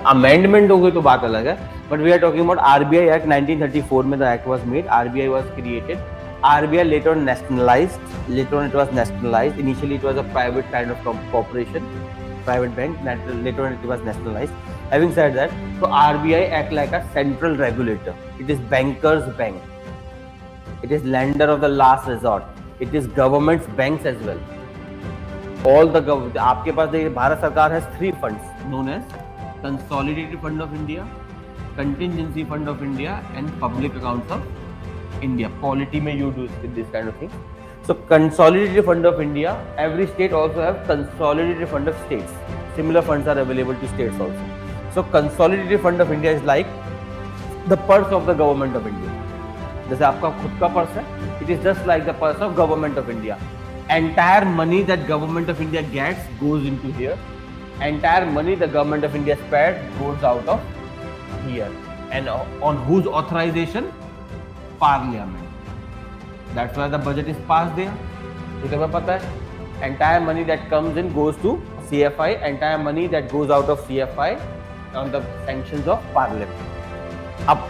Amendment हो गई तो बात अलग है, but we are talking about RBI act 1934 में the act was made, RBI was created, RBI later on nationalized. Later on, it was nationalized. Initially, it was a private kind of corporation, private bank. Later on, it was nationalized. Having said that, so RBI act like a central regulator. It is bankers' bank. It is lender of the last resort. It is government's banks as well. All the government. आपके पास देखिए भारत सरकार has 3 funds known as Consolidated Fund of India, Contingency Fund of India, and Public Accounts of India. Polity में you do this kind of thing. So Consolidated Fund of India, every state also have Consolidated Fund of States. Similar funds are available to states also. So Consolidated Fund of India is like the purse of the government of India. जैसे आपका खुद का purse है, it is just like the purse of government of India. Entire money that government of India gets goes into here. Entire money the government of India spared goes out of here. And on whose authorization? Parliament. That's why the budget is passed there. ये तुम्हें पता है? Entire money that comes in goes to CFI. Entire money that goes out of CFI on the sanctions of Parliament. Up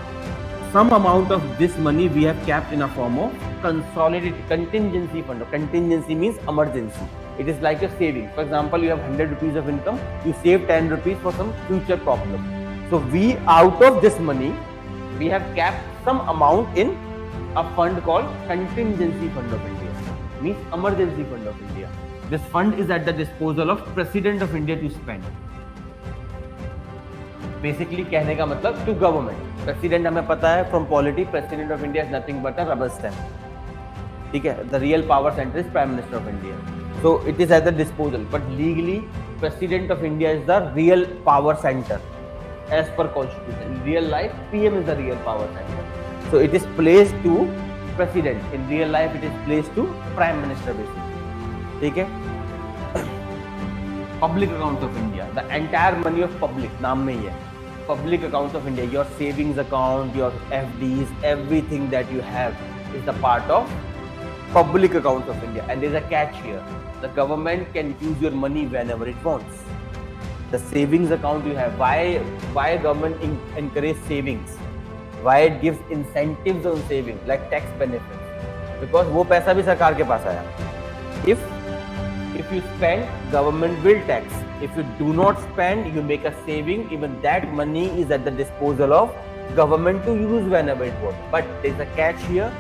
some amount of this money we have kept in a form of consolidated contingency fund. Contingency means emergency. It is like a saving. For example, you have 100 rupees of income. You save 10 rupees for some future problem. So we, out of this money, we have kept some amount in a fund called Contingency Fund of India, means Emergency Fund of India. This fund is at the disposal of President of India to spend. Basically कहने का मतलब to government. President हमें पता है from polity, President of India is nothing but a rubber stamp. ठीक है? The real power center is Prime Minister of India. So it is at the disposal, but legally President of India is the real power center. As per constitution, in real life PM is the real power center. So it is placed to president. In real life it is placed to prime minister basically. ठीक है? Public accounts of India, the entire money of public, नाम में ही है. Public accounts of India, your savings account, your FDs, everything that you have is the part of public accounts of India. And there is a catch here. The government can use your money whenever it wants. The savings account you have, why government encourage savings? Why it gives incentives on savings like tax benefits? Because वो पैसा भी सरकार के पास आया. If you spend, government will tax. If you do not spend, you make a saving. Even that money is at the disposal of government to use whenever it wants. But there is a catch here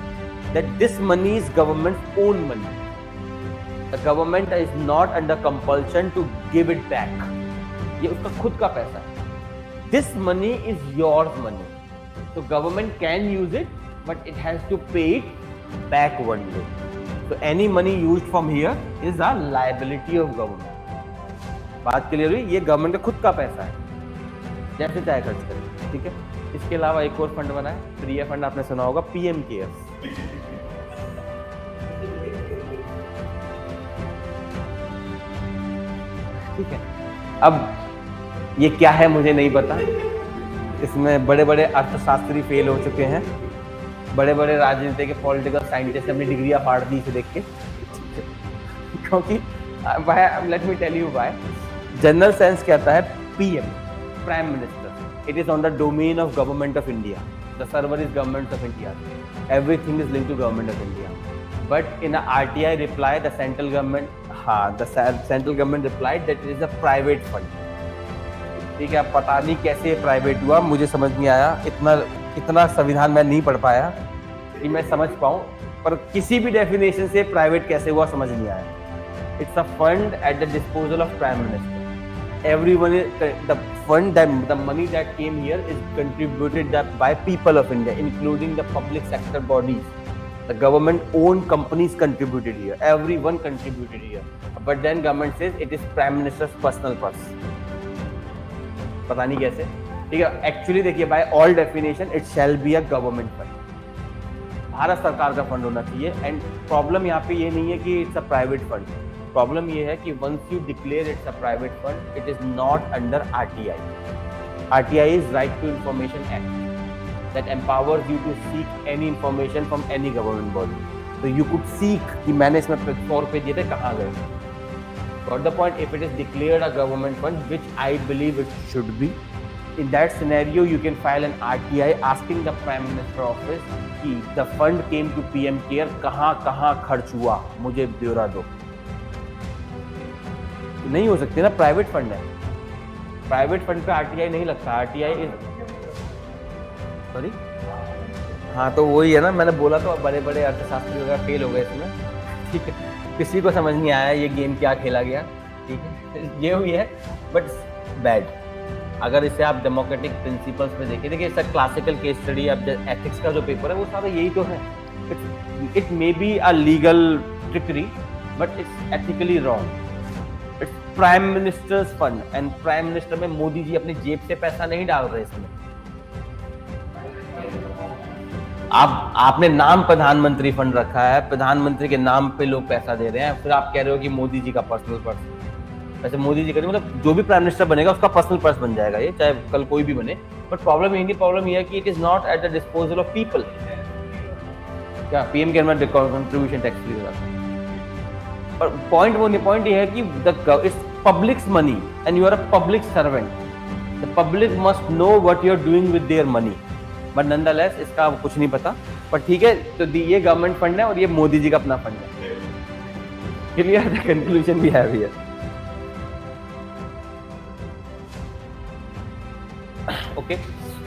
that this money is government's own money. The government is not under compulsion to give it back. ये उसका खुद का पैसा है. This money is your money. So government can use it, but it has to pay it back one day. So any money used from here is a liability of government. बात clear हुई? ये government का खुद का पैसा है, जैसे चाहे खर्च करें. ठीक है? इसके अलावा एक और फंड बना है, प्रिय फंड आपने सुना होगा, PM केयर्स. ठीक है? अब ये क्या है मुझे नहीं पता. इसमें बड़े बड़े अर्थशास्त्री फेल हो चुके हैं, बड़े बड़े राजनीतिक पॉलिटिकल साइंटिस्ट अपनी डिग्रियां फाड़ दी इसे देख के. क्योंकि let me tell you why. General sense कहता है PM, prime minister. It is on the domain of government of India. The server is government of India. Everything is linked to government of India. But in a RTI reply, the central government replied that it is a private fund. ठीक है? पता नहीं कैसे private हुआ, मुझे समझ नहीं आया. इतना संविधान मैं नहीं पढ़ पाया कि मैं समझ पाऊँ, पर किसी भी डेफिनेशन से प्राइवेट कैसे हुआ समझ नहीं आया. It's a fund at the disposal of Prime Minister. Everyone is the fund that the money that came here is contributed by people of India, including the public sector bodies. The government-owned companies contributed here. Everyone contributed here. But then government says it is Prime Minister's personal purse. पता नहीं कैसे. ठीक है? Actually देखिए, by all definition, it shall be a government fund. Bharat सरकार का fund होना चाहिए. एंड प्रॉब्लम यहाँ पे ये नहीं है कि it's a private fund. Problem ये है कि once you declare it's a private fund, it is not under RTI. RTI is Right to Information Act that empowers you to seek any information from any government body. So you could seek कि मैंने इसमें 100 रुपए दिए थे, कहाँ गए. Got the point? If it is declared a government fund, which I believe it should be, in that scenario you can file an RTI asking the Prime Minister office कि the fund came to PM care, कहाँ खर्च हुआ, मुझे ब्यौरा दो। नहीं हो सकती ना, प्राइवेट फंड है, प्राइवेट फंड पे RTI नहीं लगता। RTI सॉरी, हाँ तो वही है ना, मैंने बोला तो बड़े बड़े अर्थशास्त्री वगैरह फेल हो गए इसमें, ठीक है, किसी को समझ नहीं आया ये गेम क्या खेला गया, ठीक है, ये हुई है, बट बैड। अगर इसे आप डेमोक्रेटिक प्रिंसिपल्स में देखिए इसका क्लासिकल केस स्टडी, अब एथिक्स का जो पेपर है वो सारा यही तो है। It may be a legal trickery but it's ethically wrong. Its prime ministers fund and prime minister में मोदी जी अपनी जेब से पैसा नहीं डाल रहे इसमें। आपने नाम प्रधानमंत्री फंड रखा है, प्रधानमंत्री के नाम पे लोग पैसा दे रहे हैं, फिर आप कह रहे हो कि मोदी जी का पर्सनल पर्स। वैसे मोदी जी का मतलब जो भी प्राइम मिनिस्टर बनेगा उसका पर्सनल पर्स बन जाएगा ये, चाहे कल कोई भी बने। बट प्रॉब्लम ये है कि it is not at the disposal of people. क्या पीएम केयर में कंट्रीब्यूशन टैक्स फ्री होगा, पर पॉइंट ये है कि it's public's money and you are a public servant, the public must know what you are doing with their money. But nonetheless इसका कुछ नहीं पता, पर ठीक है, तो ये गवर्नमेंट फंड है और ये मोदी जी का अपना फंड है। Clear, the conclusion we have here. Okay,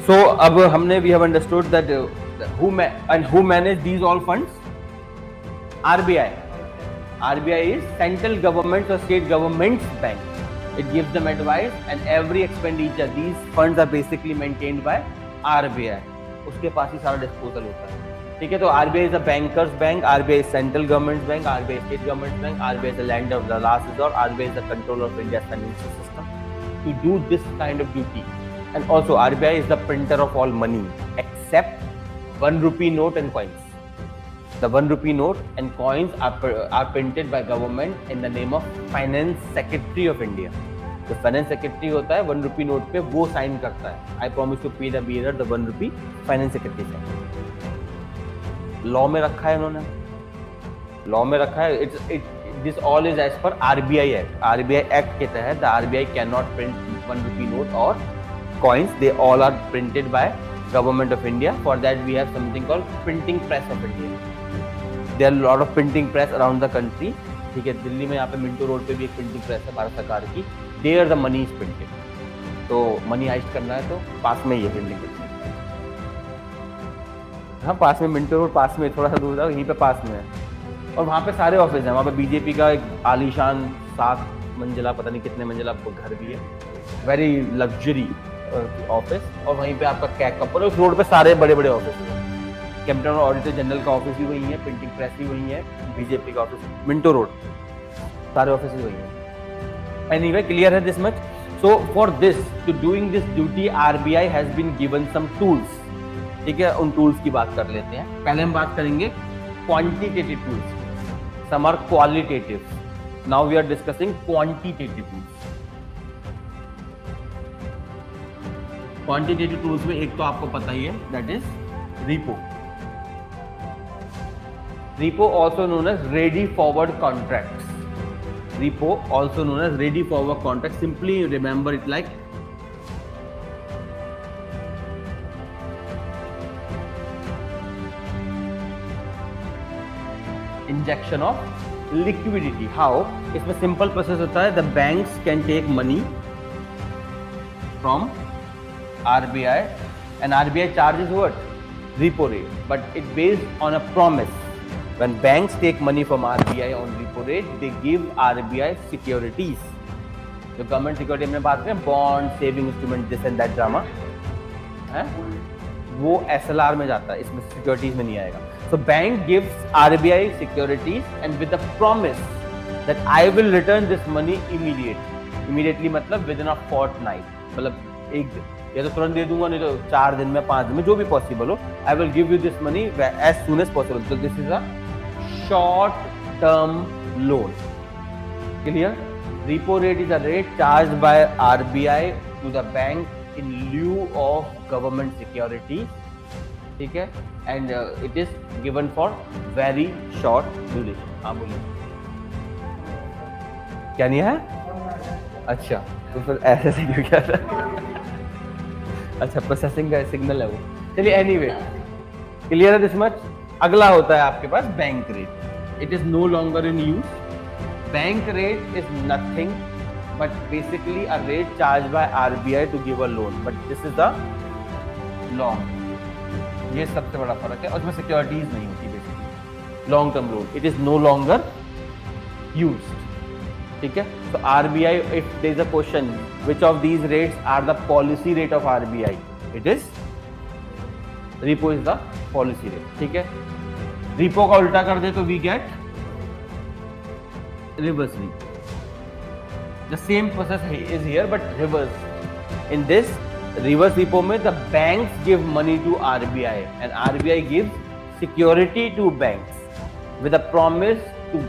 so अब हमने we have understood that who manage these all funds? RBI. RBI is central government or state government's bank. It gives them advice and every expenditure, these funds are basically maintained by RBI. उसके पास ही सारा disposal होता है, ठीक है। तो RBI is a bankers bank, RBI is central government bank, RBI is state government bank, RBI is a lender of the last resort, RBI is the controller of India's financial system to do this kind of duty. And also RBI is the printer of all money except 1 rupee note and coins. The 1 rupee note and coins are printed by government in the name of Finance Secretary of India. जो finance secretary होता है 1 rupee note पे वो sign करता है, I promise to pay the bearer the 1 rupee finance secretary से। Law में रखा है इन्होंने, लॉ में रखा है। This all is as per RBI act. RBI act के तहत the RBI can not print 1 rupee note और coins, they all are printed by government of India. For that we have something called printing press of India. There are a lot of printing press around the country, ठीक है। दिल्ली में यहाँ पे Minto road पे भी एक printing press है भारत सरकार की। There the money is printed. तो मनी हाइस्ट करना है तो पास में ही है प्रिंटिंग प्रेस। हाँ, पास में मिंटो रोड, पास में थोड़ा सा दूर जाओ, यहीं पे पास में है। और वहाँ पे सारे ऑफिस हैं, वहाँ पे बीजेपी का एक आलीशान 7 मंजिला पता नहीं कितने मंजिला घर भी है, वेरी लग्जरी ऑफिस। और वहीं पे आपका कैकअप और उस रोड पे सारे बड़े बड़े ऑफिस हैं। कैप्टन ऑडिटर जनरल का ऑफिस भी वही है, प्रिंटिंग प्रेस भी वही है, बीजेपी का ऑफिस मिंटो रोड, सारे ऑफिस वही है। एनीवे, क्लियर है this much. So for this, to doing this duty RBI has been given some tools, ठीक है। उन टूल्स की बात कर लेते हैं। पहले हम बात करेंगे quantitative tools, some are qualitative, now we are discussing quantitative tools. Quantitative tools में एक तो आपको पता ही है, that is repo. Repo also known as ready forward contracts. Repo also known as ready forward contracts. Simply remember it like injection of liquidity. How? इसमें simple process होता है, the banks can take money from RBI and RBI charges what? Repo rate, but it based on a promise. When banks take money from RBI on repo rate, they give RBI securities. जो government security हमने बात करें, bond, saving instrument, this and that drama है, वो SLR में जाता है, इसमें सिक्योरिटीज में नहीं आएगा। So bank gives RBI securities and with the promise that I will return this money immediately. Immediately मतलब within a fortnight, मतलब एक दिन, या तो तुरंत दे दूंगा, नहीं तो 4 दिन में, 5 दिन में, जो भी पॉसिबल हो। I will give you this money as soon as possible. तो this is a short term loan. Clear? repo rate is a rate charged by RBI to the bank in lieu of government securities, ठीक है, and it is given for very short duration. हाँ बोलिए, क्या नहीं है? अच्छा, तो फिर ऐसे क्यों क्या था? अच्छा, प्रोसेसिंग का सिग्नल है वो। चलिए, एनीवे, क्लियर है दिस मच। अगला होता है आपके पास bank rate. It is no longer in use. Bank rate is nothing but basically a rate charge by RBI to give a loan, but this is the long. ये सबसे बड़ा फर्क है, और इसमें सिक्योरिटीज नहीं होती basically. Long term loan, it is no longer used. ठीक है, तो RBI, if there is a question which of these rates are the policy rate of RBI, it is repo is the policy rate। ठीक है, repo का उल्टा कर दे तो we get reverse repo। the same process is here but reverse। in this reverse repo में the banks give money to RBI and RBI gives security to banks with a promise to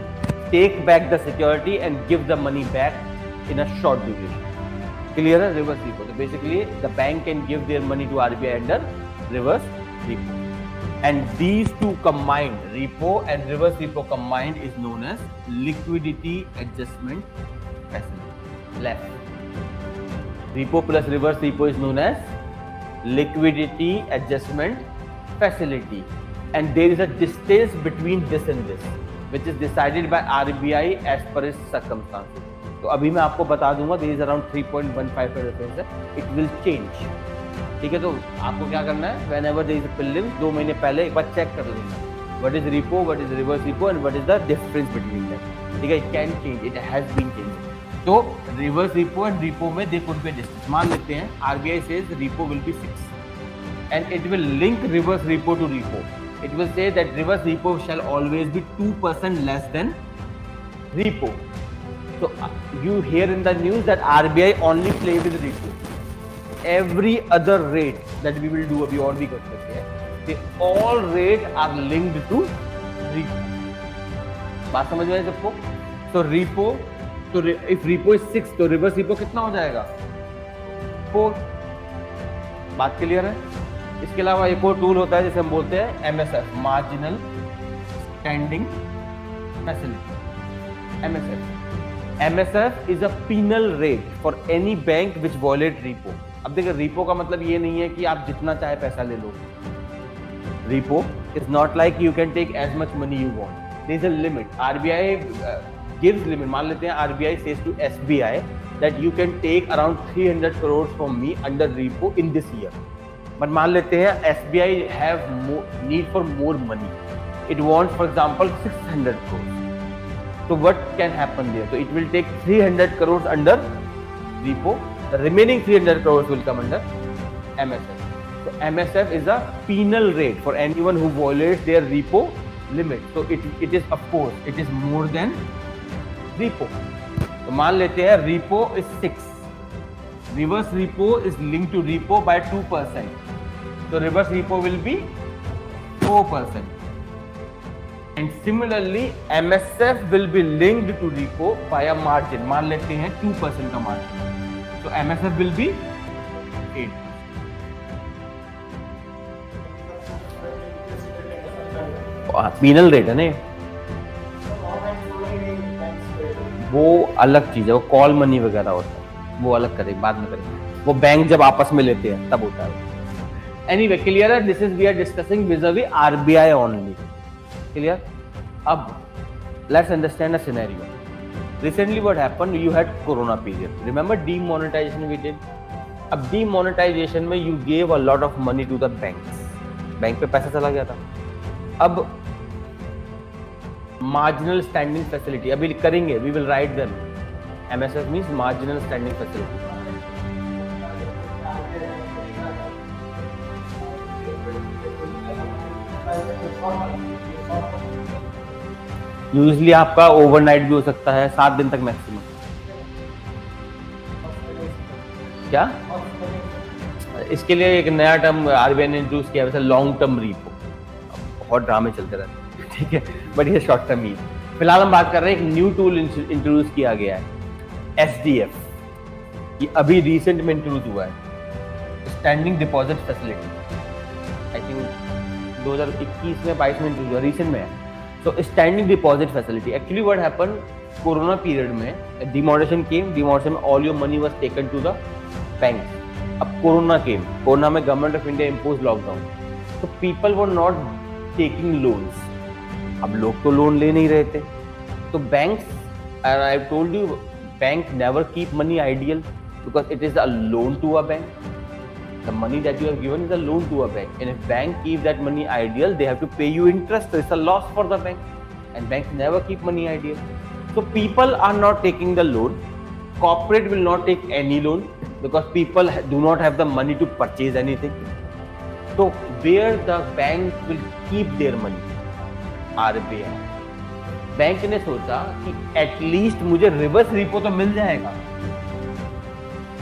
take back the security and give the money back in a short duration। clear है? reverse repo, so basically the bank can give their money to RBI under reverse repo, and these two combined, repo and reverse repo combined, is known as liquidity adjustment facility। left, repo plus reverse repo is known as liquidity adjustment facility, and there is a distance between this and this which is decided by RBI as per its circumstances। तो अभी मैं आपको बता दूंगा, there is around 3.15 का difference है, it will change। ठीक है, तो आपको क्या करना है, whenever there is a prelims 2 महीने पहले एक बार चेक कर लेना, what is repo, what is reverse repo and what is the difference between them। ठीक है, it can change, it has been changed। तो reverse repo and repo में they could be distance। मान लेते हैं RBI says repo will be 6 and it will link reverse repo to repo। it will say that reverse repo shall always be 2% less than repo। so you hear in the news that RBI only play with repo। every other rate that we will do अभी और भी कर सकते हैं, they all rate are linked to repo। बात समझ में आई सबको? so repo, तो if repo is 6 तो reverse repo कितना हो जाएगा? 4। बात क्लियर है? इसके अलावा एक और टूल होता है जिसे हम बोलते हैं MSF, marginal standing facility. MSF is a penal rate for any bank which violate repo। अब देखिए, repo का मतलब ये नहीं है कि आप जितना चाहे पैसा ले लो। repo is not like you can take as much money you want, there is a limit। RBI gives limit। मान लेते हैं RBI says to SBI that you can take around 300 crores from me under repo in this year। but मान लेते हैं SBI have need for more money, it wants for example 600 crores। so what can happen there? so it will take 300 crores under repo, the remaining 300 crores will come under MSF। so MSF is a penal rate for anyone who violates their repo limit। so it is, of course it is more than repo। तो मान लेते हैं repo is 6, reverse repo is linked to repo by 2%, so reverse repo will be 4%, and similarly MSF will be linked to repo by a margin। मान लेते हैं 2% का margin, so MSF will be 8। penal rate है ना, वो अलग चीज है, वो कॉल मनी वगैरह होता है, वो अलग करेंगे, बाद में करेंगे। वो बैंक जब आपस में लेते हैं तब होता है। एनीवे, क्लियर है? This is we are discussing vis-a-vis RBI only. Clear? अब let's understand a scenario. Recently what happened, you had corona period, remember demonetisation we did. अब डीमोनेटाइजेशन में you gave a lot of money to the banks, bank पे पैसा चला गया था। अब marginal standing facility अभी करेंगे, we will write them. MSF means marginal standing facility. Usually आपका ओवरनाइट भी हो सकता है, 7 दिन तक मैक्सिमम। क्या इसके लिए एक नया टर्म आरबीआई ने इंट्रोड्यूस किया, वैसे लॉन्ग टर्म रीपो। बहुत ड्रामे चलते रहते हैं, ठीक है, बट ये शॉर्ट टर्म ही। फिलहाल हम बात कर रहे हैं, एक न्यू टूल इंट्रोड्यूस किया गया है, SDF। ये अभी रिसेंट में इंट्रोड्यूस हुआ है, standing deposit facility. I think 2021 में 22 में इंट्रोड्यूस हुआ, रिसेंट में है। तो standing deposit facility, actually what happened, corona period में डिमोनेटाइजेशन केम, डिमोनेटाइजेशन में all your money was taken to the bank, अब कोरोना में government of India impose lockdown, तो people were not taking loans. अब लोग तो लोन ले नहीं रहे थे, तो banks, and I told you, bank never keep money ideal because it is a loan to a bank. The money that you have given is a loan to a bank, and if bank keep that money ideal, they have to pay you interest, so it's a loss for the bank, and banks never keep money ideal. So people are not taking the loan. Corporate will not take any loan because people do not have the money to purchase anything. So where the bank will keep their money? RBI. Bank ने सोचा कि at least मुझे reverse repo तो मिल जाएगा।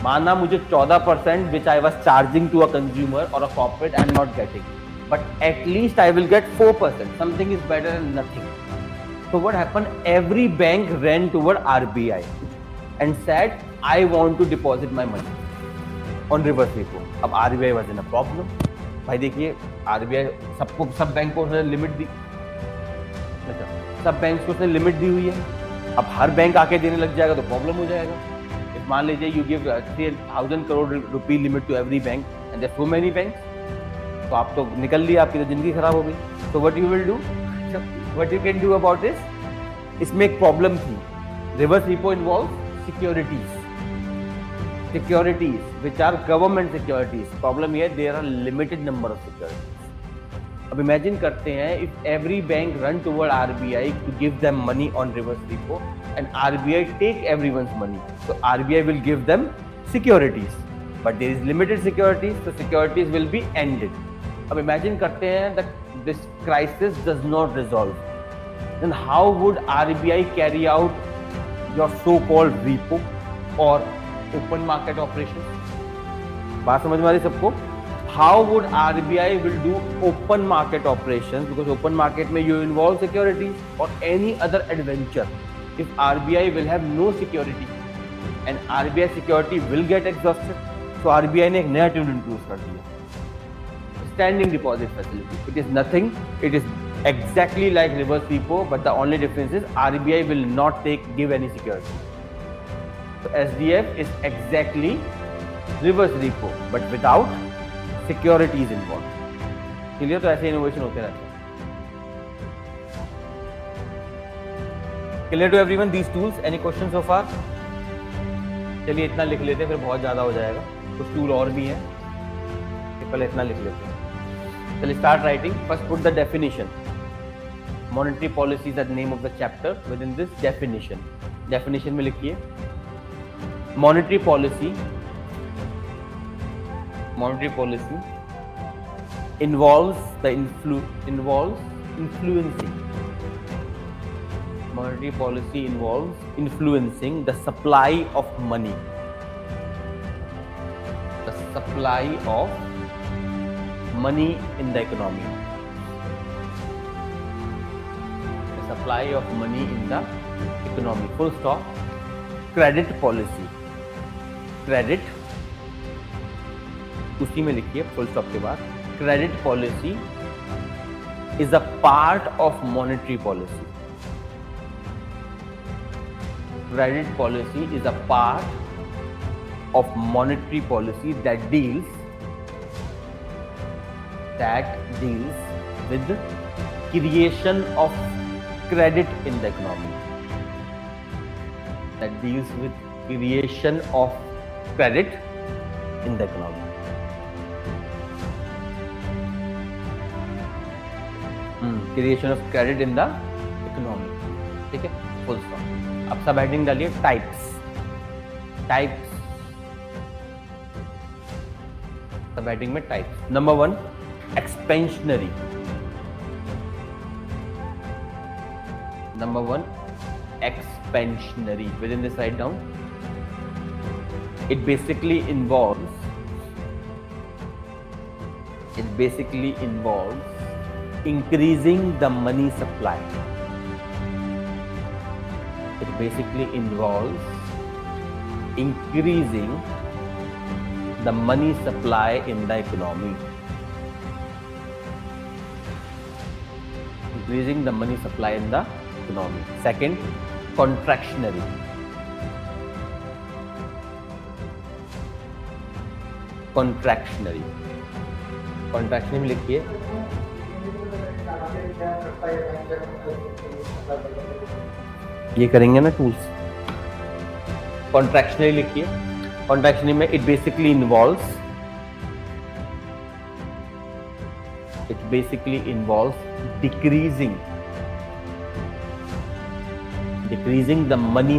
माना मुझे 14% which I was charging to a consumer और a corporate I am not getting, but at least I will get 4%, something is better than nothing. So what happened, every bank ran toward RBI and said I want to deposit my money on reverse repo. अब RBI was in a problem। भाई देखिए, RBI सब bank को उसने limit दी, सब bank को उसने limit दी हुई है। अब हर बैंक आके देने लग जाएगा तो प्रॉब्लम हो जाएगा। मान लीजिए you give 3,000 crore rupee limit to every bank and there so many banks, तो आप तो निकल लिया, आपकी तो जिंदगी खराब हो गई। तो what you will do, what you can do about this, इसमें एक प्रॉब्लम थी। Reverse repo involves securities which are government securities. Problem here, there are limited number of securities. अब imagine करते हैं, if every bank run toward RBI to give them money on reverse repo and RBI take everyone's money, so RBI will give them securities, but there is limited securities, so securities will be ended. अब imagine करते हैं that this crisis does not resolve, then how would RBI carry out your so-called repo or open market operations? बात समझ में आ रही सबको? How would RBI will do open market operations, because open market में you involve securities or any other adventure. If RBI will have no security and RBI security will get exhausted, so RBI ने एक नया tool introduce कर दिया, standing deposit facility. It is nothing, it is exactly like reverse repo, but the only difference is RBI will not give any security. So SDF is exactly reverse repo, but without securities involved. Clear? तो ऐसे innovation होते रहते हैं। Clear to everyone these tools? Any questions so far? चलिए इतना लिख लेते हैं, फिर बहुत ज्यादा हो जाएगा। कुछ टूल और भी हैं, पहले इतना लिख लेते हैं। चलिए start writing. First put the definition. Monetary policy is the name of the chapter. Within this definition, definition में लिखिए monetary policy involves influencing. Monetary policy involves influencing the supply of money. The supply of money in the economy. The supply of money in the economy. Full stop. Credit policy. Credit, उसी में लिखिए full stop के बाद, credit policy is a part of monetary policy. Credit policy is a part of monetary policy that deals with the creation of credit in the economy. That deals with creation of credit in the economy. Creation of credit in the economy. ठीक है, full stop. अब सब heading डालिए types. सब heading में types. Number 1 expansionary. Number 1 expansionary. Within this, write down. It basically involves increasing the money supply. It basically involves increasing the money supply in the economy. Increasing the money supply in the economy. Second, contractionary. Contractionary. Contractionary में लिखिए, ये करेंगे ना tools. Contractionary लिखिए। Contractionary में it basically involves decreasing the money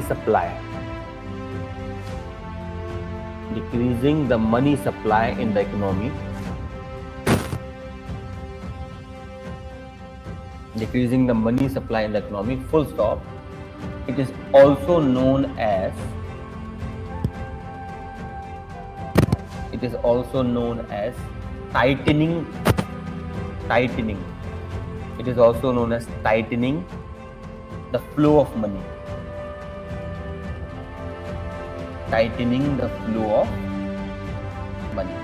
supply in the economy, full stop. It is also known as tightening. It is also known as tightening the flow of money. Tightening the flow of money.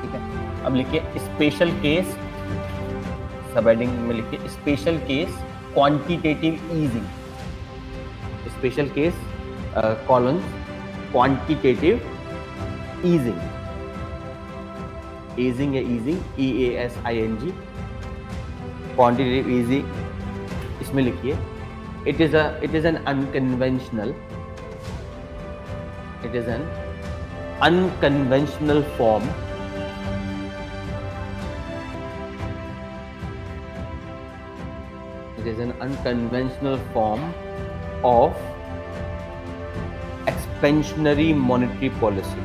ठीक है, अब लिखिए special case, सब heading में लिखिए special case quantitative easing. Special case colon quantitative easing. Easing या easing, EASING, quantitative easing. इसमें लिखिए it is an unconventional form of expansionary monetary policy.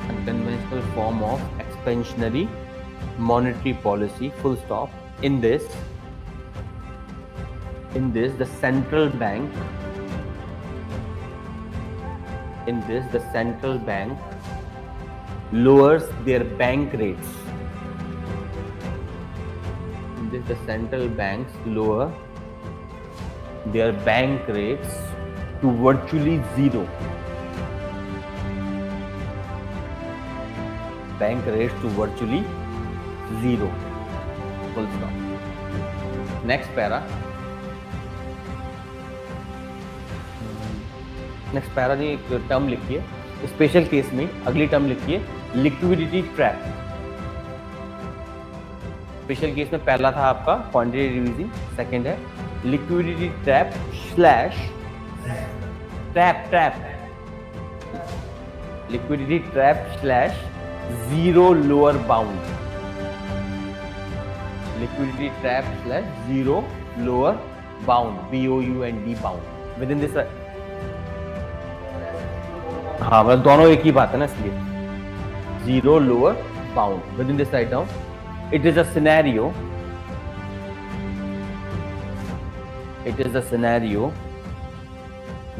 Unconventional form of expansionary monetary policy, full stop. In this the central bank lowers their bank rates. The central banks lower their bank rates to virtually zero. Bank rates to virtually zero. Full stop. Next para. Next para जी एक term लिखिए special case में। अगली term लिखिए liquidity trap. Special case में पहला था आपका क्वांटिटेटिव ईजिंग, सेकंड है liquidity trap slash trap liquidity trap slash zero lower bound. Liquidity trap slash zero lower bound, BOUND bound with in this. हाँ मतलब दोनों एक ही बात है ना, इसलिए zero lower bound with in this. Write down it is a scenario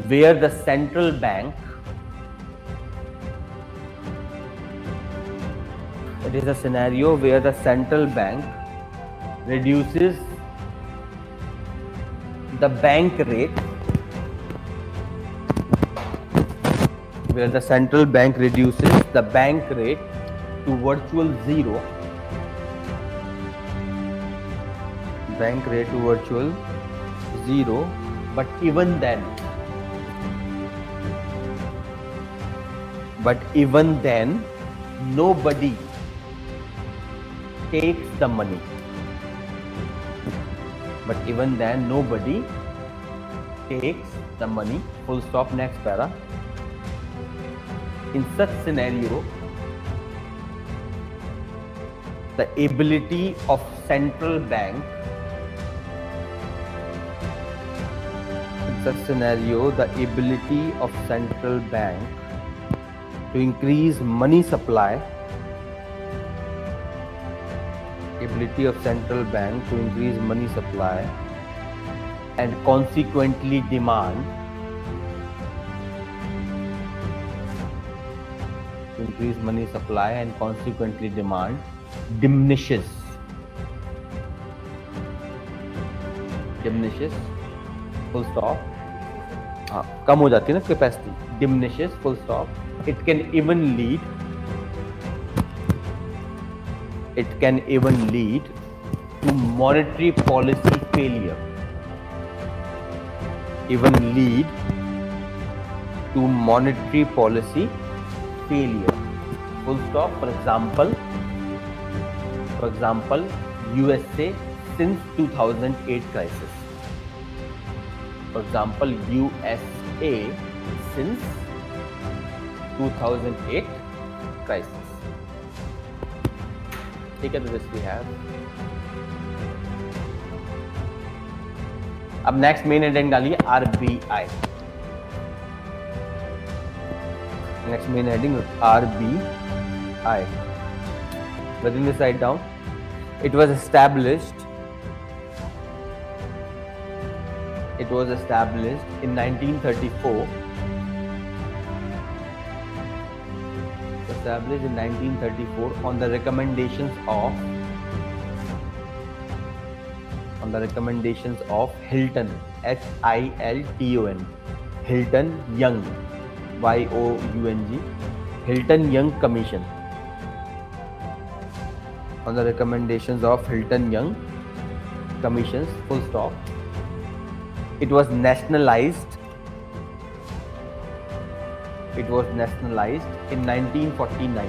where the central bank reduces the bank rate to virtual zero. Bank rate to virtual zero, but even then nobody takes the money. Full stop. Next para. In such scenario, the ability of central bank to increase money supply and consequently demand diminishes. Full stop. हाँ कम हो जाती है ना capacity, diminishes. Full stop. It can even lead to monetary policy failure. even lead to monetary policy failure. Full stop. For example, USA since 2008 crisis. For example, USA since 2008 crisis. ठीक है, तो this we have. अब next main heading डालिए RBI. Next main heading RBI. Within this, write down. It was established in 1934. Established in 1934 on the recommendations of Hilton, Hilton, Hilton Young, Young, Hilton Young Commission. On the recommendations of Hilton Young Commissions, full stop. It was nationalized in 1949.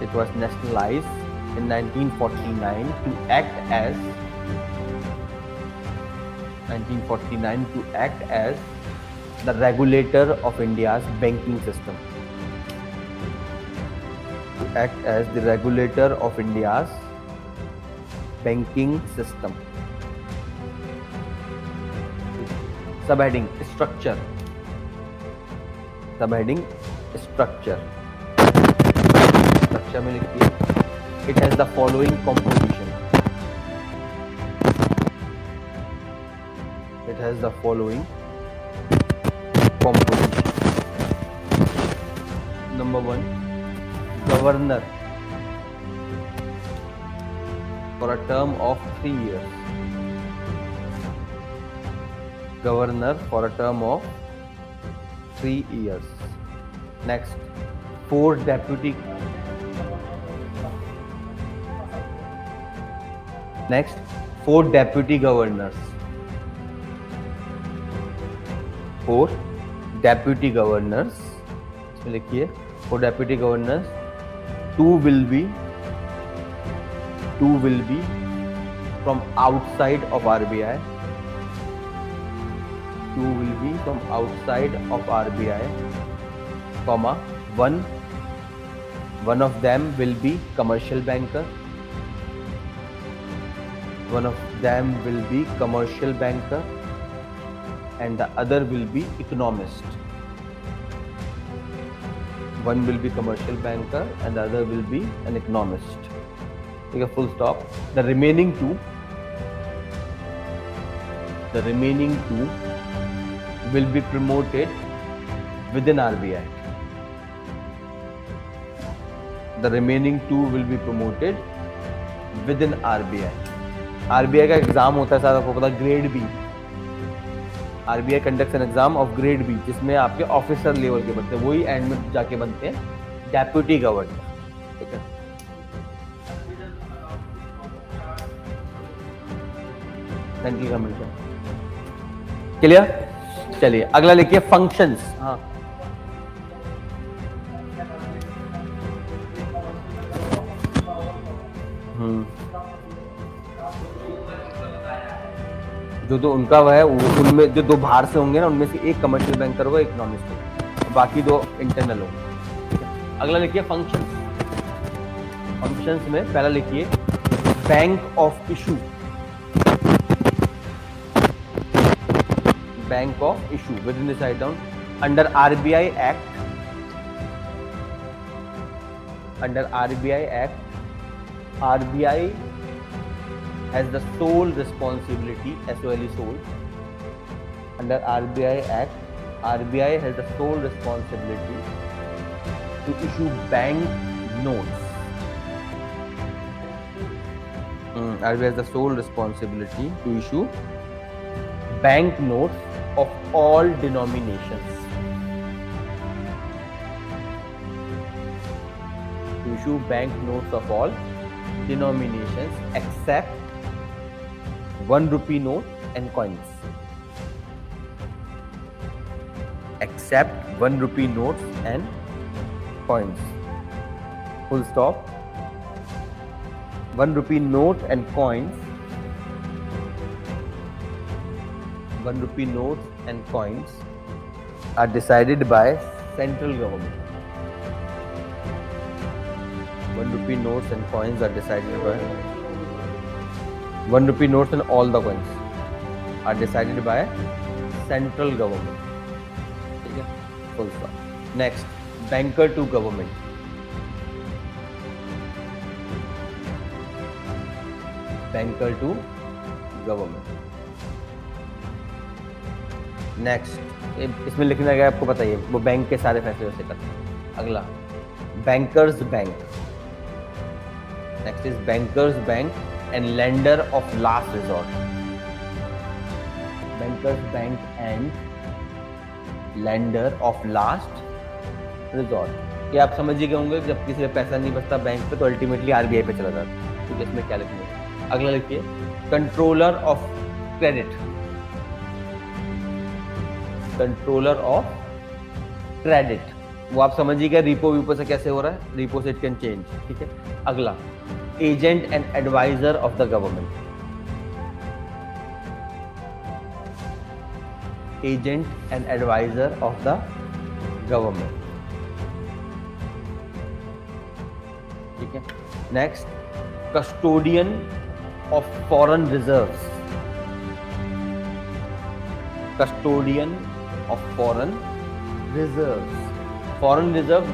It was nationalized in 1949 to act as the regulator of India's banking system. Subheading structure. Structure में लिखिए. It has the following composition. Number 1, governor for a term of 3 years. Next, 4 deputy governors. 4 deputy governors. इसमें लिखिए 4 deputy governors. 2 will be from outside of RBI. 2 will be from outside of RBI, comma, one of them will be commercial banker. And the other will be economist. One will be commercial banker and the other will be an economist. Take a full stop. The remaining two will be promoted within RBI. RBI का exam होता है, आपको पता, grade B. RBI conducts an exam of grade B, जिसमें आपके officer level के बनते हैं, वही एंड में जाके बनते हैं डेप्यूटी गवर्नर. ठीक है, सेंट्रल गवर्नमेंट का. क्लियर? चलिए अगला लिखिए फंक्शंस. हाँ, जो उनका वह है, उनमें जो 2 बाहर से होंगे ना, उनमें से एक कमर्शियल बैंकर होगा, इकोनॉमिस्ट होगा, बाकी 2 इंटरनल होंगे. अगला लिखिए फंक्शंस में पहला लिखिए bank of issue. Within this, write down under RBI Act. RBI has the sole responsibility, sole. Under RBI Act, RBI has the sole responsibility to issue bank notes. RBI has the sole responsibility to issue bank notes of all denominations. Except 1 rupee note and coins. Accept 1 rupee notes and coins. Full stop. 1 rupee note and coins. 1 rupee notes and coins are decided by central government. 1 rupee notes and coins are decided by 1 rupee notes and all the coins are decided by central government. ठीक है, full stop. Next, banker to government. Banker to government. Next, इसमें लिखना क्या आपको बताइए, वो bank के सारे फैसले वैसे करते हैं. अगला, bankers bank. Next is bankers bank and lender of last resort. Bankers bank and lender of last resort. ये आप समझ ही गए होंगे, जब किसी का पैसा नहीं बचता बैंक पे तो अल्टीमेटली आरबीआई पे चला जाता है. तो इसमें क्या लिखेंगे. अगला लिखिए, controller of credit. Controller of credit, वो आप समझिएगा रिपो विपो से कैसे हो रहा है, रिपो से इट कैन चेंज. ठीक है. अगला, agent and adviser of the government. Agent and adviser of the government. ठीक है. Next, custodian of foreign reserves. custodian of foreign reserves. Foreign reserve,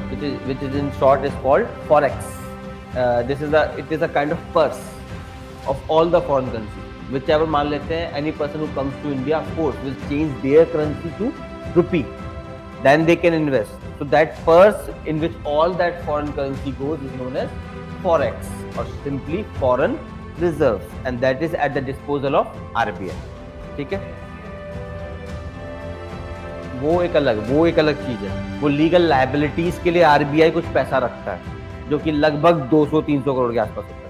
which is in short is called forex. It is a kind of purse of all the foreign currency. Whichever मान लेते हैं, any person who comes to India, of course, will change their currency to rupee. Then they can invest. So that purse in which all that foreign currency goes is known as forex or simply foreign reserves, and that is at the disposal of RBI. ठीक है. वो एक अलग चीज है. वो legal liabilities के लिए आरबीआई कुछ पैसा रखता है, जो कि लगभग 200-300 करोड़ के आसपास होता है.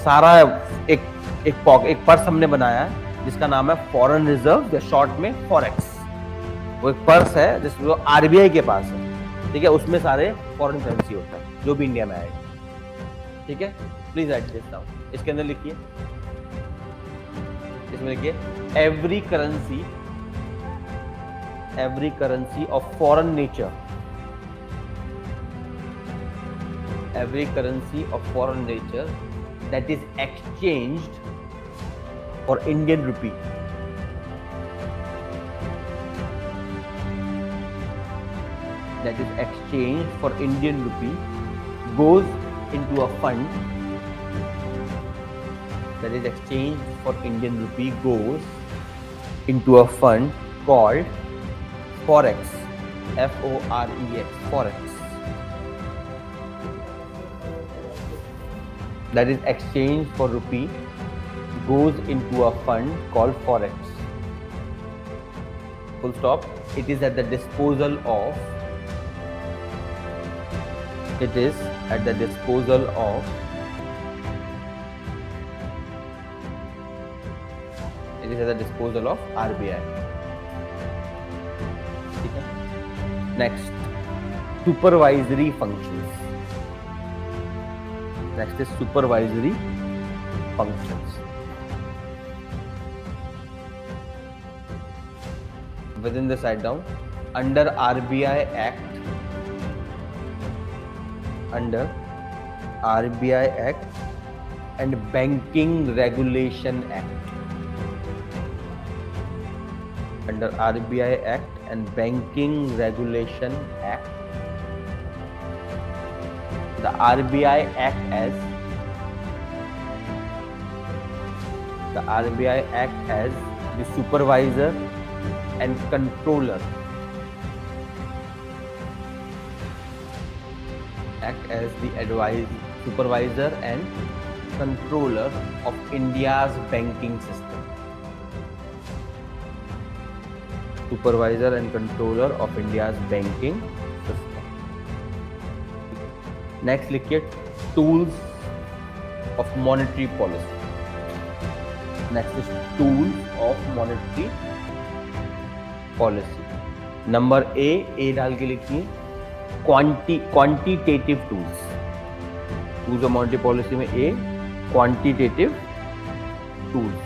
सारा एक पर्स हमने बनाया है जिसका नाम है फॉरेन रिजर्व या शॉर्ट में फॉरेक्स. वो एक पर्स है जिसमें आरबीआई के पास है. ठीक है. उसमें सारे फॉरेन करेंसी होता है जो भी इंडिया में आएगा. ठीक है. Please right this down. इसके अंदर लिखिए, इसमें लिखिए, every currency of foreign nature, that is exchanged for Indian rupee, goes into a fund. That is exchanged for Indian rupee goes into a fund called forex. F-O-R-E-X. Forex. That is exchanged for rupee goes into a fund called forex. Full stop. It is at the disposal of. It is at the disposal of. It is at the disposal of RBI. ठीक है. Next, supervisory functions. Next is supervisory functions. Within this, write down, under RBI Act. Under RBI Act and Banking Regulation Act. Under RBI Act and Banking Regulation Act, the RBI act as the supervisor and controller. Act as the supervisor and controller of India's banking system. Supervisor and controller of India's banking system. Next, लिखिए tools of monetary policy. Next is tools of monetary policy. Number A डाल के लिखिए quantitative tools of monetary policy में ए quantitative tools.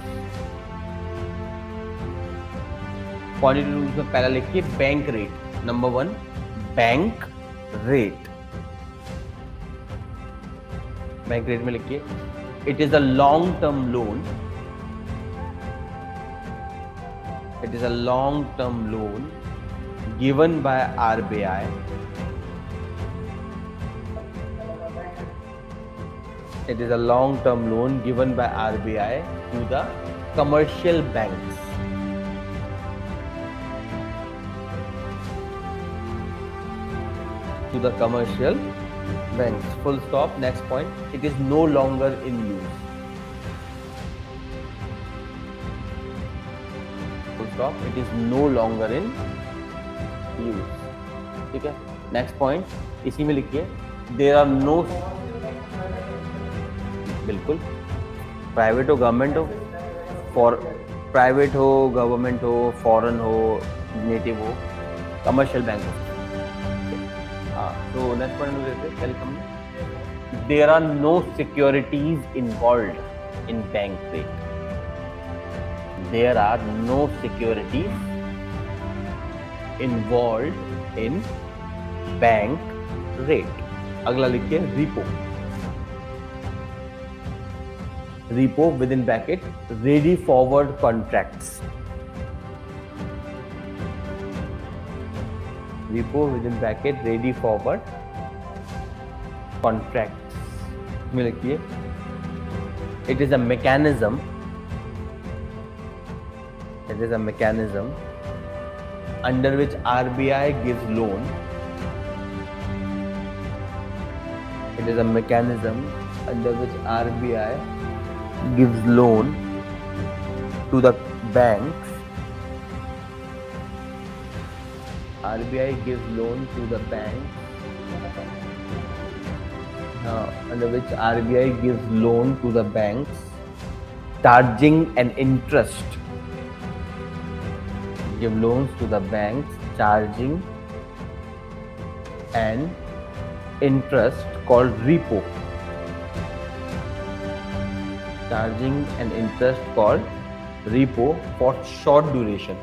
Quantitative tools में पहला लिखिए bank rate. Number 1 bank rate. Bank rate में लिखिए it is a long term loan, it is a long term loan given by RBI it is a long term loan given by RBI to the commercial banks full stop. Next point, it is no longer in use. It is no longer in use. ठीक है। Next point इसी में लिखिए there are no, बिल्कुल private हो government हो, for private हो government हो फॉरेन हो नेटिव हो कमर्शियल बैंक हो। हाँ तो नेक्स्ट पॉइंट में देखते हैं पहले there are no securities involve in bank rate. There are no securities involved in bank rate. अगला लिखिए repo. Repo within bracket ready forward contracts. Repo within bracket ready forward contracts में लिखिए it is a mechanism. It is a mechanism under which RBI gives loan. It is a mechanism under which RBI gives loan to the banks. RBI gives loan to the banks. Under which RBI gives loan to the banks, charging an interest. Give loans to the banks charging an interest called repo. Charging an interest called repo for short duration.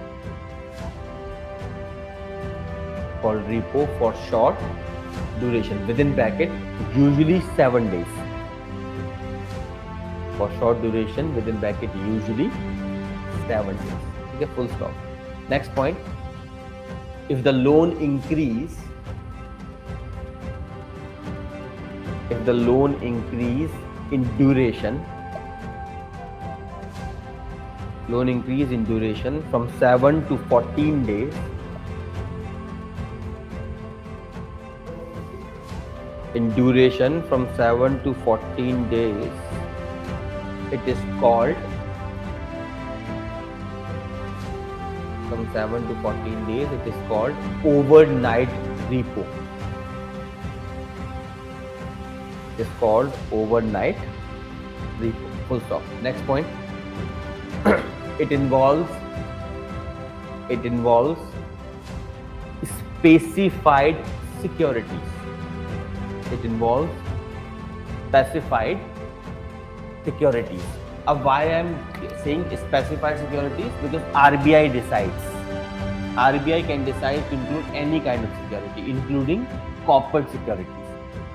Called repo for short duration within bracket usually 7 days. For short duration within bracket usually 7 days. Okay, full stop. Next point, if the loan increase in duration, from 7 to 14 days, in duration from 7 to 14 days, it is called from 7 to 14 days, it is called overnight repo. It is called overnight repo. Full stop. Next point. It involves specified securities. It involves specified securities. Why I am saying specified securities? Because RBI decides. RBI can decide to include any kind of security, including corporate securities.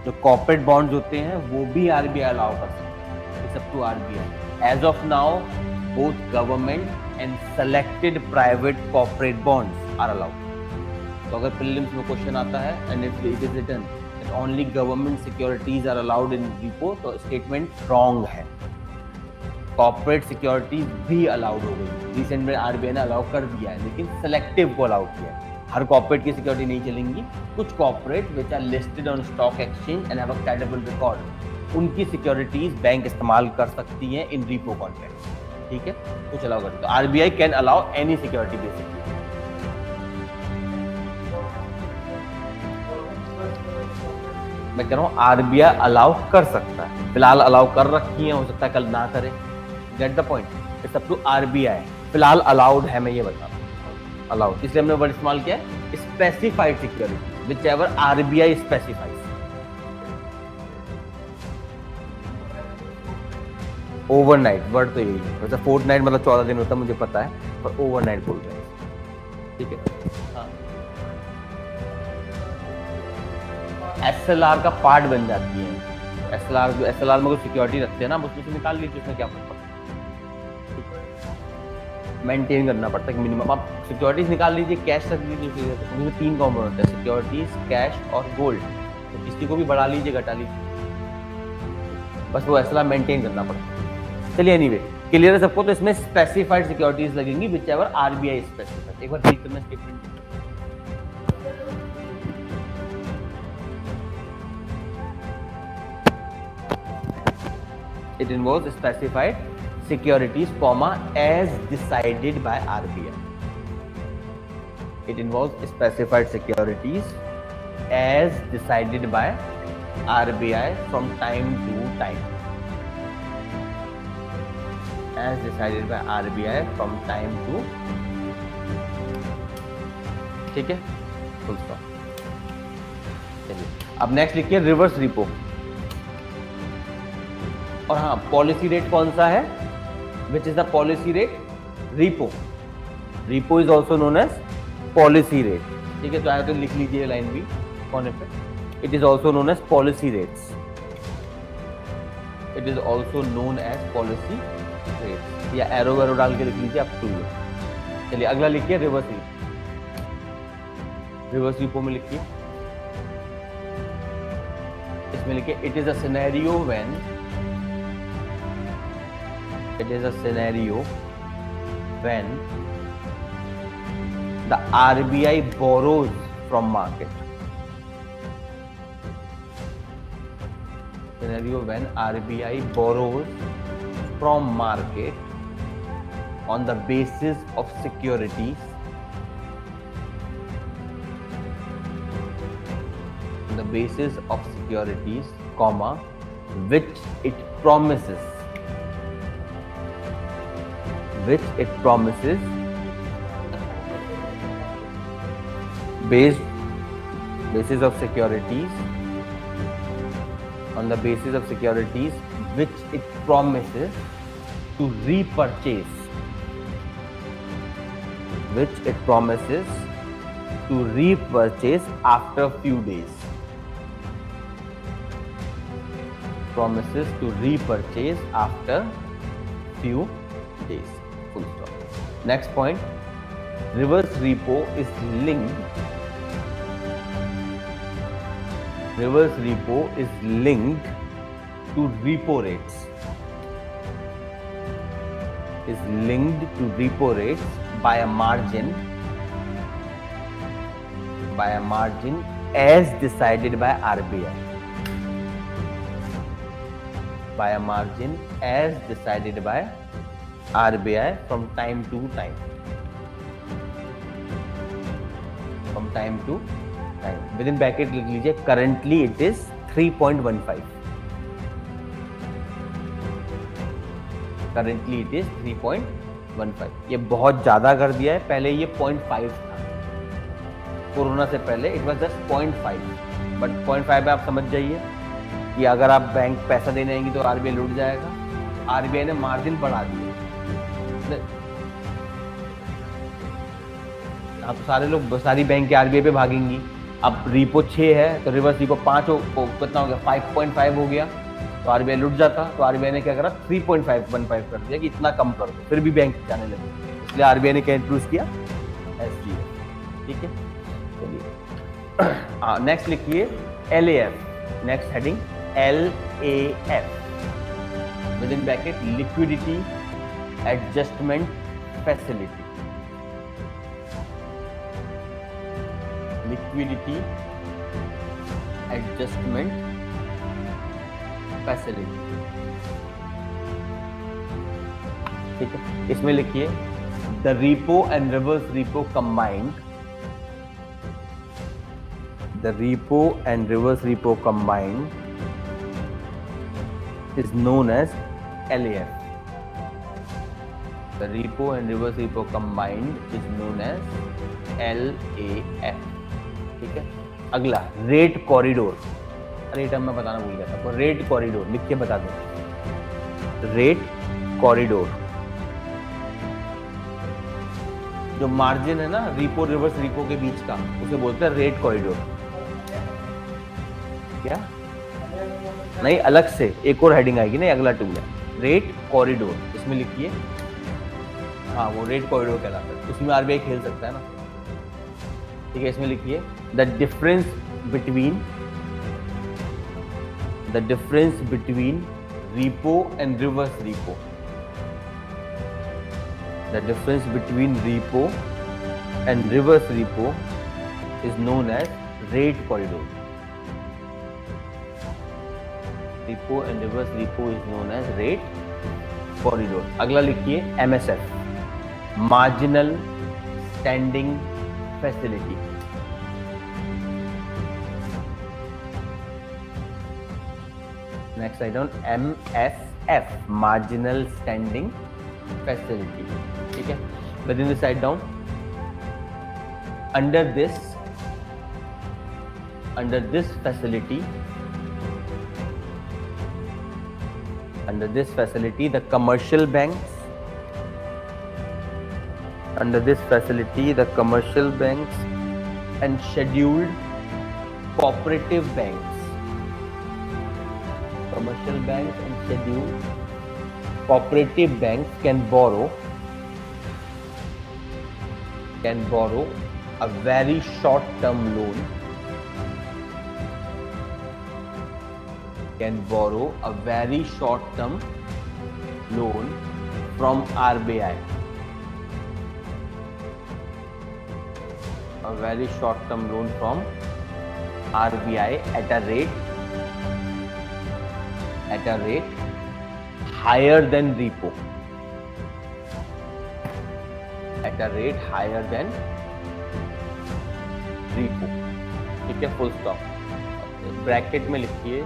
जो corporate bonds होते हैं वो भी RBI allow कर सकता है. It's up to RBI. As of now, both government and selected private corporate bonds are allowed. तो अगर prelims में question आता है and if it is written that only government securities are allowed in repo, तो statement wrong है. Corporate securities भी allowed हो गई. रिसेंट में आरबीआई ने अलाउ कर दिया है लेकिन सेलेक्टिव को अलाउ किया है. हर कॉर्पोरेट की सिक्योरिटी नहीं चलेंगी. कुछ corporate which are listed on stock exchange and have a credible record, उनकी सिक्योरिटीज बैंक इस्तेमाल कर सकती हैं इन रीपो कॉन्ट्रैक्ट. ठीक है, कुछ अलाउ करते हैं. RBI can allow any security basically. मैं कह रहा हूँ आरबीआई अलाउ कर सकता है, फिलहाल अलाउ कर रखी है, हो सकता है कल ना करे। Get the point, it's up to RBI. फिलहाल अलाउड है, मैं ये बता रहा हूँ अलाउड, इसलिए हमने वर्ड इस्तेमाल किया है specified security, which ever RBI specifies. Overnight word तो यही है, वैसे फोर्टनाइट मतलब 14 दिन होता है मुझे पता है, पर ओवरनाइट बोल रहे हैं, ठीक है। हाँ, एसएलआर का पार्ट बन जाती है। एसएलआर में कोई सिक्योरिटी रखते हैं ना, उसमें से निकाल लीजिए, उसमें क्या फर्क पड़ता है, मेंटेन करना पड़ता है कि मिनिमम आप सिक्योरिटीज निकाल लीजिए, कैश रख लीजिए, उसमें 3 कॉम्पोनेंट है, सिक्योरिटीज, कैश और गोल्ड। तो किसी को भी बढ़ा लीजिए, घटा लीजिए, बस वो एसएलआर मेंटेन करना पड़ता है। चलिए एनीवे, क्लियर है सबको। तो इसमें स्पेसिफाइड सिक्योरिटीज लगेंगी विच एवर आरबीआई स्पेसिफाइड। एक बार रीड करना statement. It involves specified securities, comma, as decided by RBI. It involves specified securities as decided by RBI from time to time. As decided by RBI from time to, ठीक है, full stop. चलिए अब next लिखिए reverse repo. और हाँ, policy rate कौन सा है, which is the policy rate, repo. Repo is also known as policy rate, ठीक है। तो आया तो लिख लीजिए लाइन भी कोने पे, it is also known as policy rates, it is also known as policy rates, या एरो वेरो डाल के लिख लीजिए, अप टू यू। चलिए अगला लिखिए रिवर्स रिपो। रिवर्स रिपो में लिखिए, इसमें लिखिए it is a scenario when, it is a scenario when the RBI borrows from market. Scenario when RBI borrows from market on the basis of securities, on the basis of securities, comma, which it promises, which it promises basis of securities, on the basis of securities which it promises to repurchase, which it promises to repurchase after few days, promises to repurchase after few days. Full stop. Next point, reverse repo is linked, reverse repo is linked to repo rates, is linked to repo rates by a margin, by a margin as decided by RBI, by a margin as decided by RBI from time to time, from time to time. Within bracket लिख लीजिए, currently it is 3.15, currently it is 3.15। ये बहुत ज्यादा कर दिया है, पहले ये 0.5 था, कोरोना से पहले इट वाज जस्ट 0.5, बट 0.5 में आप समझ जाइए कि अगर आप बैंक पैसा देने आएंगे तो आरबीआई लूट जाएगा। आरबीआई ने मार्जिन बढ़ा दिया, हाँ, तो सारे लोग, सारी बैंक के आरबीआई पे भागेंगी। अब रिपो 6 है तो रिवर्स रिपो 5 कितना हो गया, 5.5 हो गया, तो आरबीआई लुट जाता। तो आरबीआई ने क्या करा, 3.515 कर दिया कि इतना कम कर दो, फिर भी बैंक जाने लगे, इसलिए आरबीआई ने क्या इंट्रोड्यूस किया, एसजीएफ, ठीक है। चलिए नेक्स्ट लिखिए LAF, next heading LAF, with in bracket liquidity adjustment facility, liquidity adjustment facility, ठीक है। इसमें लिखिए the repo and reverse repo combined The repo and reverse repo combined is known as LAF. The repo and reverse repo combined is known as LAF. ठीक है. अगला rate corridor. अरे term मैं बताना भूल गया था. तो रेट कॉरिडोर लिख के बता दो. रेट कॉरिडोर, जो मार्जिन है ना रिपो रिवर्स रिपो के बीच का, उसे बोलते हैं रेट कॉरिडोर. क्या नहीं, अलग से एक और हेडिंग आएगी ना, अगला टूल है रेट कॉरिडोर. इसमें लिखिए, हाँ वो रेट कॉरिडोर कहलाता है. उसमें आरबीआई खेल सकता है ना. ठीक है, इसमें लिखिए the difference between repo and reverse repo. The difference between repo and reverse repo is known as rate corridor. Repo and reverse repo is known as rate corridor. अगला लिखिए MSF, marginal standing facility. Next item MSF, marginal standing facility. ठीक है, within this write down under this facility the commercial banks and scheduled cooperative banks. Commercial banks and scheduled cooperative banks can borrow a very short term loan from RBI. A very short term loan from RBI at a rate higher than repo. At a rate higher than repo. ठीक है, full stop. Bracket में लिखिए.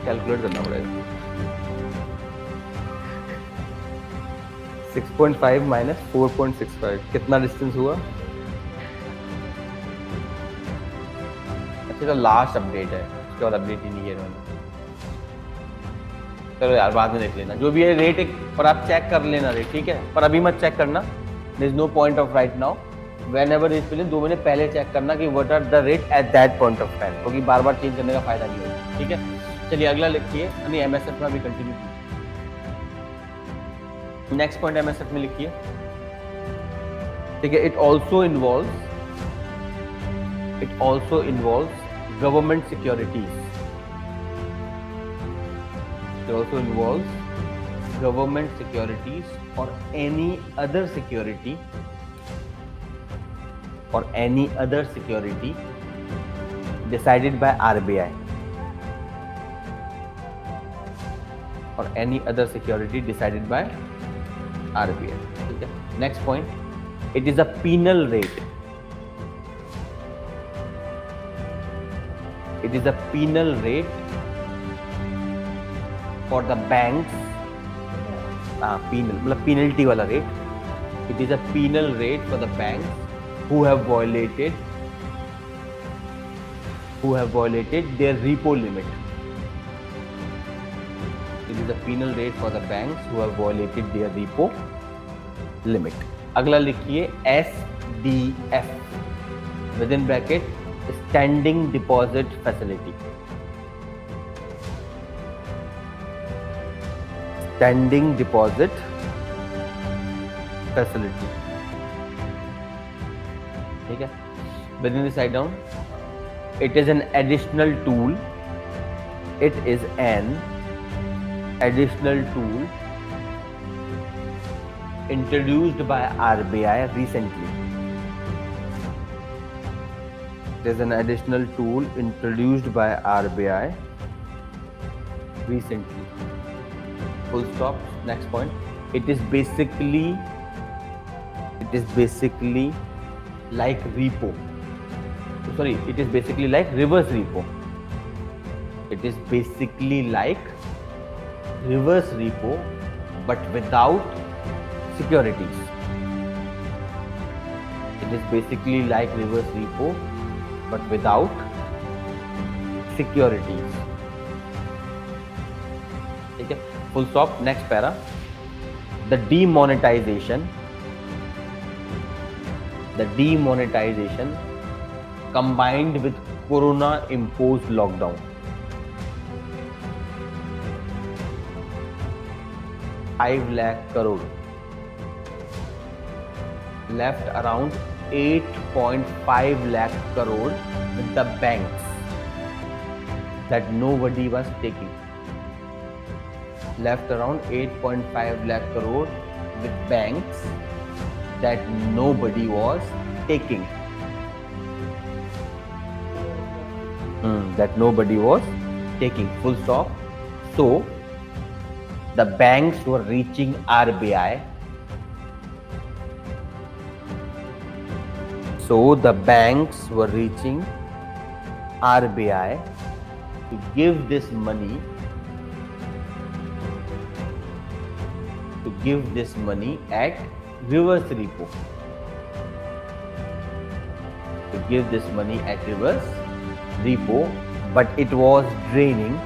Calculate करना पड़ेगा. 6.5 minus 4.65 कितना distance हुआ? अच्छा, तो लास्ट अपडेट है, उसके बाद अपडेट ही नहीं है इन्होंने. चलो यार, बाद में देख लेना जो भी है रेट. पर आप चेक कर लेना रेट, ठीक है, पर अभी मत चेक करना. There is no point of right now. Whenever is filling 2 महीने पहले चेक करना कि what are the rate at that point of time, क्योंकि बार बार चेंज करने का फायदा नहीं होगा. ठीक है, चलिए अगला लिखिए. नहीं, एमएसएफ में भी कंटिन्यू कीजिए. नेक्स्ट पॉइंट एमएसएफ में लिखिए. ठीक है, it also involves government securities. It also involves government securities or any other security decided by RBI. Or any other security decided by RBI. ठीक है. Next point, it is a penal rate. It is a penal rate for the banks. Penal मतलब penalty वाला rate. It is a penal rate for the banks who have violated their repo limit. It is a penal rate for the banks who have violated their repo limit. अगला लिखिए SDF within bracket standing deposit facility. Standing deposit facility. ठीक है, within this write down, it is an additional tool. It is an additional tool introduced by RBI recently. It is an additional tool introduced by RBI recently. Full stop. Next point. It is basically like repo. Sorry, it is basically like reverse repo. It is basically like reverse repo, but without securities. It is basically like reverse repo, but without securities. ठीक है, full stop. Next para. The demonetization combined with corona imposed lockdown. 5 lakh crore left around 8.5 lakh crore with the banks that nobody was taking. Left around 8.5 lakh crore with banks that nobody was taking. That nobody was taking. Full stop. So the banks were reaching RBI. So the banks were reaching RBI to give this money at reverse repo. But it was draining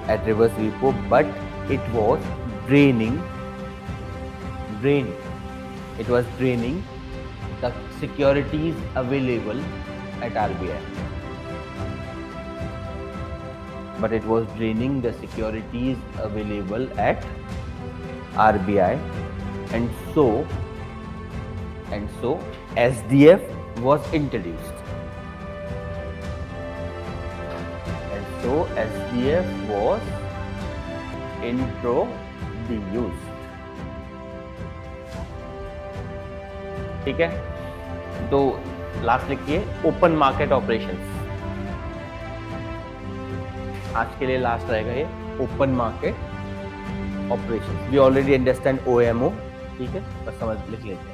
at reverse repo, but it was draining the securities available at RBI. But it was draining the securities available at RBI, and so SDF was introduced. ठीक है, तो last लिखिए open market operations. आज के लिए last रहेगा ये open market operations. We already understand OMO. ठीक है, बस समझ लिख लेते हैं.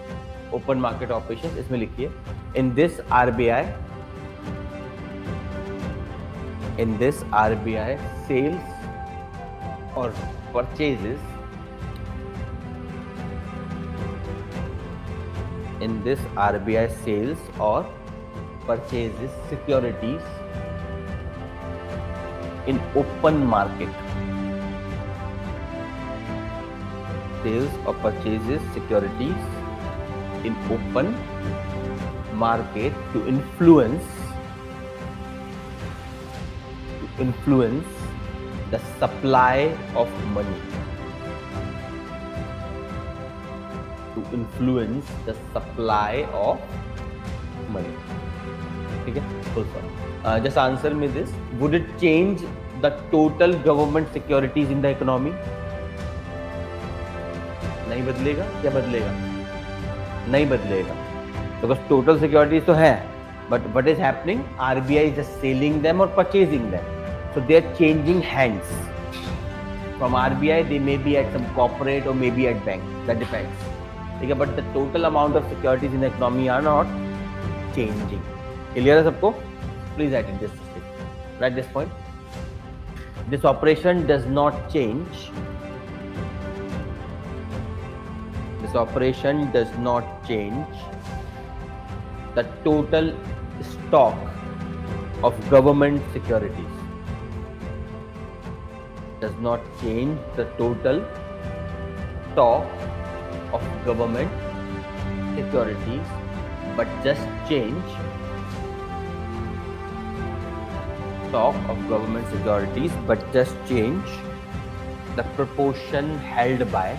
ओपन मार्केट ऑपरेशंस, इसमें लिखिए in this RBI sales or purchases securities in open market. Sales or purchases securities in open market to influence the supply of money. ठीक है, full stop. Just answer me this. Would it change the total government securities in the economy? नहीं बदलेगा. क्या बदलेगा? नहीं बदलेगा, because total securities तो है, but what is happening? RBI is just selling them or purchasing them, so they are changing hands. From RBI they may be at some corporate or maybe at bank, that depends. ठीक है, but the total amount of securities in the economy are not changing. Clear है सबको? Please write this point. This operation does not change. The total stock of government securities. Does not change the total stock of government securities, but just change stock of government securities, but just change the proportion held by,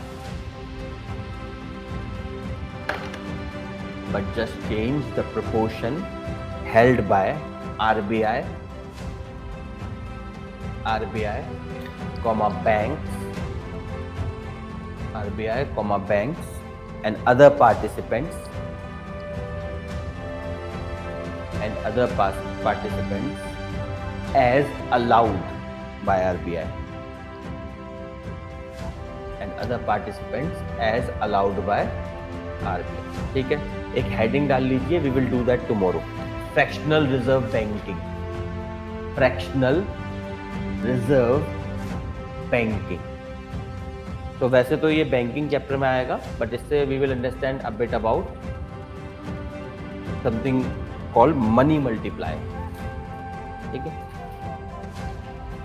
but just change the proportion held by RBI, comma banks, RBI, comma banks and other participants as allowed by RBI and other participants as allowed by RBI. ठीक है, एक heading डाल लीजिए, we will do that tomorrow. Fractional reserve banking. तो वैसे तो ये banking chapter में आएगा, बट इससे we will understand a bit about something called money multiply. ठीक है,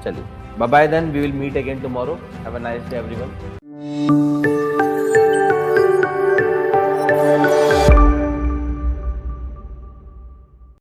चलिए bye bye, then we will meet again tomorrow. Have a nice day everyone.